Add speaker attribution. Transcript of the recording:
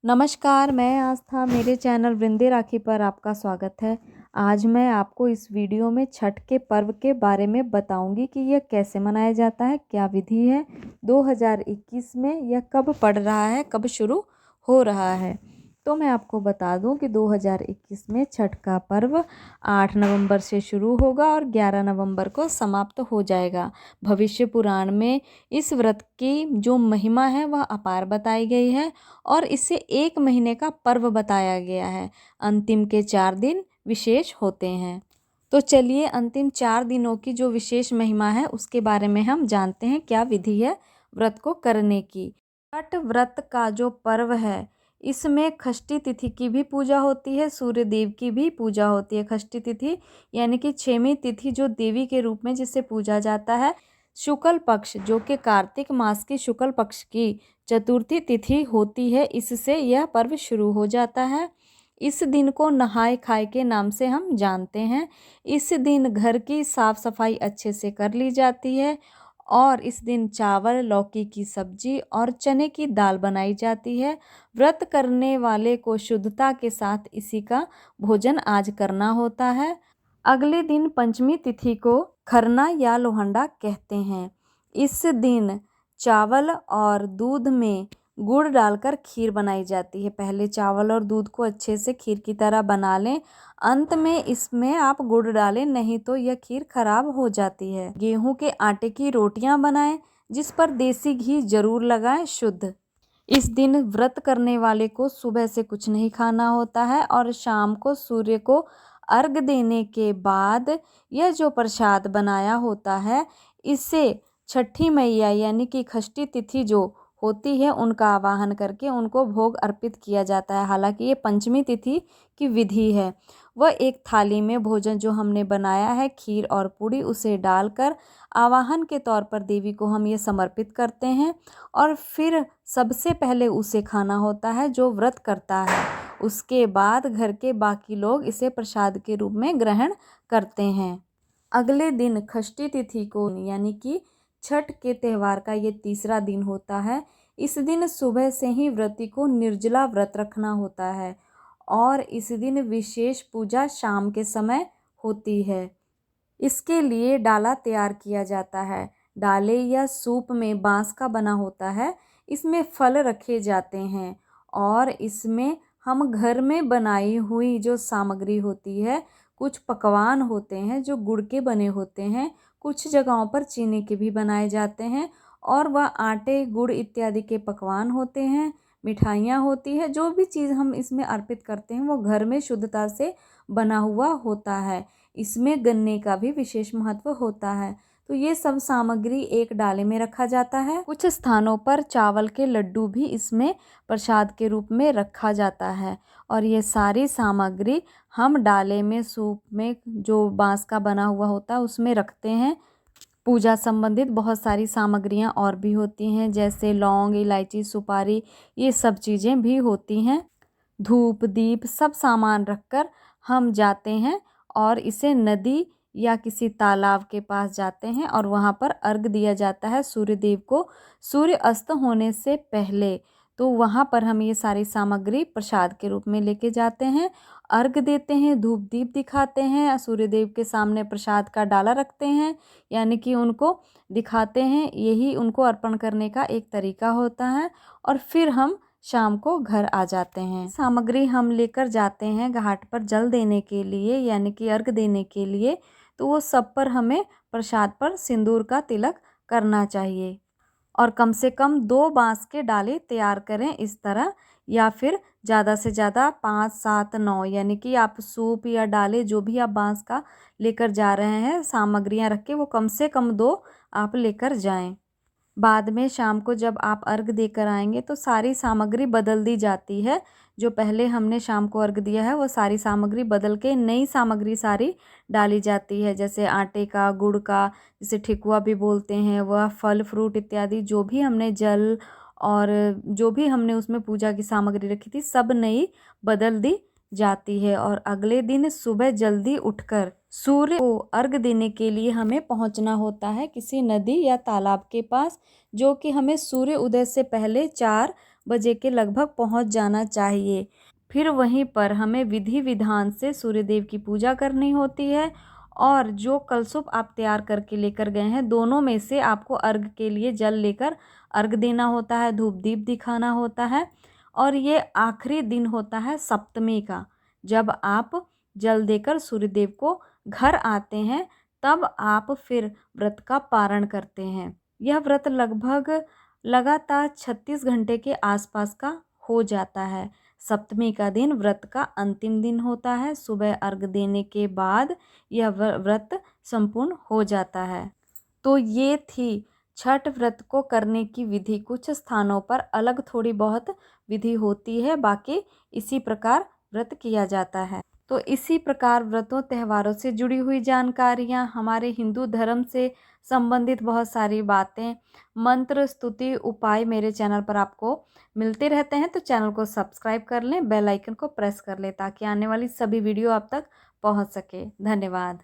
Speaker 1: नमस्कार, मैं आस्था मेरे चैनल वृंदे राखी पर आपका स्वागत है। आज मैं आपको इस वीडियो में छठ के पर्व के बारे में बताऊंगी कि यह कैसे मनाया जाता है, क्या विधि है, 2021 में यह कब पड़ रहा है, कब शुरू हो रहा है। तो मैं आपको बता दूं कि 2021 में छठ का पर्व 8 नवंबर से शुरू होगा और 11 नवंबर को समाप्त हो जाएगा। भविष्य पुराण में इस व्रत की जो महिमा है वह अपार बताई गई है और इसे 1 महीने का पर्व बताया गया है। अंतिम के 4 दिन विशेष होते हैं। तो चलिए अंतिम 4 दिनों की जो विशेष महिमा है उसके बारे में हम जानते हैं, क्या विधि है व्रत को करने की। छठ व्रत का जो पर्व है इसमें षष्ठी तिथि की भी पूजा होती है, सूर्य देव की भी पूजा होती है। षष्ठी तिथि यानी कि 6वीं तिथि जो देवी के रूप में जिसे पूजा जाता है। शुक्ल पक्ष जो कि कार्तिक मास की शुक्ल पक्ष की चतुर्थी तिथि होती है, इससे यह पर्व शुरू हो जाता है। इस दिन को नहाय खाए के नाम से हम जानते हैं। इस दिन घर की साफ सफाई अच्छे से कर ली जाती है और इस दिन चावल, लौकी की सब्जी और चने की दाल बनाई जाती है। व्रत करने वाले को शुद्धता के साथ इसी का भोजन आज करना होता है। अगले दिन पंचमी तिथि को खरना या लोहंडा कहते हैं। इस दिन चावल और दूध में गुड़ डालकर खीर बनाई जाती है। पहले चावल और दूध को अच्छे से खीर की तरह बना लें, अंत में इसमें आप गुड़ डालें, नहीं तो यह खीर खराब हो जाती है। गेहूं के आटे की रोटियां बनाएं जिस पर देसी घी जरूर लगाएं, शुद्ध। इस दिन व्रत करने वाले को सुबह से कुछ नहीं खाना होता है और शाम को सूर्य को अर्घ देने के बाद यह जो प्रसाद बनाया होता है इसे छठी मैया यानी कि षष्ठी तिथि जो होती है उनका आवाहन करके उनको भोग अर्पित किया जाता है। हालांकि ये पंचमी तिथि की विधि है। वह एक थाली में भोजन जो हमने बनाया है, खीर और पूड़ी, उसे डालकर आवाहन के तौर पर देवी को हम ये समर्पित करते हैं और फिर सबसे पहले उसे खाना होता है जो व्रत करता है। उसके बाद घर के बाकी लोग इसे प्रसाद के रूप में ग्रहण करते हैं। अगले दिन षष्ठी तिथि को यानी कि छठ के त्यौहार का ये तीसरा दिन होता है। इस दिन सुबह से ही व्रती को निर्जला व्रत रखना होता है और इस दिन विशेष पूजा शाम के समय होती है। इसके लिए डाला तैयार किया जाता है। डाले या सूप में बांस का बना होता है, इसमें फल रखे जाते हैं और इसमें हम घर में बनाई हुई जो सामग्री होती है, कुछ पकवान होते हैं जो गुड़ के बने होते हैं, कुछ जगहों पर चीनी के भी बनाए जाते हैं और वह आटे, गुड़ इत्यादि के पकवान होते हैं, मिठाइयाँ होती है। जो भी चीज़ हम इसमें अर्पित करते हैं वो घर में शुद्धता से बना हुआ होता है। इसमें गन्ने का भी विशेष महत्व होता है। तो ये सब सामग्री एक डाले में रखा जाता है। कुछ स्थानों पर चावल के लड्डू भी इसमें प्रसाद के रूप में रखा जाता है और ये सारी सामग्री हम डाले में, सूप में जो बांस का बना हुआ होता है उसमें रखते हैं। पूजा संबंधित बहुत सारी सामग्रियां और भी होती हैं, जैसे लौंग, इलायची, सुपारी, ये सब चीज़ें भी होती हैं। धूप, दीप सब सामान रखकर हम जाते हैं और इसे नदी या किसी तालाब के पास जाते हैं और वहाँ पर अर्घ दिया जाता है सूर्य देव को सूर्य अस्त होने से पहले। तो वहाँ पर हम ये सारी सामग्री प्रसाद के रूप में लेके जाते हैं, अर्घ देते हैं, धूप दीप दिखाते हैं, सूर्य देव के सामने प्रसाद का डाला रखते हैं यानी कि उनको दिखाते हैं। यही उनको अर्पण करने का एक तरीका होता है और फिर हम शाम को घर आ जाते हैं। सामग्री हम लेकर जाते हैं घाट पर जल देने के लिए यानी कि अर्घ देने के लिए, तो वो सब पर हमें प्रसाद पर सिंदूर का तिलक करना चाहिए और कम से कम 2 बांस के डाले तैयार करें इस तरह, या फिर ज़्यादा से ज़्यादा 5, 7, 9 यानी कि आप सूप या डाले जो भी आप बांस का लेकर जा रहे हैं सामग्रियां रख के, वो कम से कम 2 आप लेकर जाएं। बाद में शाम को जब आप अर्घ देकर आएंगे तो सारी सामग्री बदल दी जाती है। जो पहले हमने शाम को अर्घ दिया है वो सारी सामग्री बदल के नई सामग्री सारी डाली जाती है, जैसे आटे का, गुड़ का, जिसे ठेकुआ भी बोलते हैं, वह फल फ्रूट इत्यादि जो भी हमने जल और जो भी हमने उसमें पूजा की सामग्री रखी थी सब नई बदल दी जाती है। और अगले दिन सुबह जल्दी उठकर सूर्य को अर्घ देने के लिए हमें पहुंचना होता है किसी नदी या तालाब के पास, जो कि हमें सूर्य उदय से पहले 4 बजे के लगभग पहुंच जाना चाहिए। फिर वहीं पर हमें विधि विधान से सूर्यदेव की पूजा करनी होती है और जो कलशुप आप तैयार करके लेकर गए हैं, दोनों में से आपको अर्घ के लिए जल लेकर अर्घ देना होता है, धूप दीप दिखाना होता है। और ये आखिरी दिन होता है सप्तमी का, जब आप जल देकर सूर्यदेव को घर आते हैं, तब आप फिर व्रत का पारण करते हैं। यह व्रत लगभग लगातार 36 घंटे के आसपास का हो जाता है। सप्तमी का दिन व्रत का अंतिम दिन होता है। सुबह अर्घ देने के बाद यह व्रत संपूर्ण हो जाता है। तो ये थी छठ व्रत को करने की विधि। कुछ स्थानों पर अलग थोड़ी बहुत विधि होती है, बाकी इसी प्रकार व्रत किया जाता है। तो इसी प्रकार व्रतों त्योहारों से जुड़ी हुई जानकारियाँ, हमारे हिंदू धर्म से संबंधित बहुत सारी बातें, मंत्र, स्तुति, उपाय मेरे चैनल पर आपको मिलते रहते हैं। तो चैनल को सब्सक्राइब कर लें, बेल आइकन को प्रेस कर लें ताकि आने वाली सभी वीडियो आप तक पहुंच सके। धन्यवाद।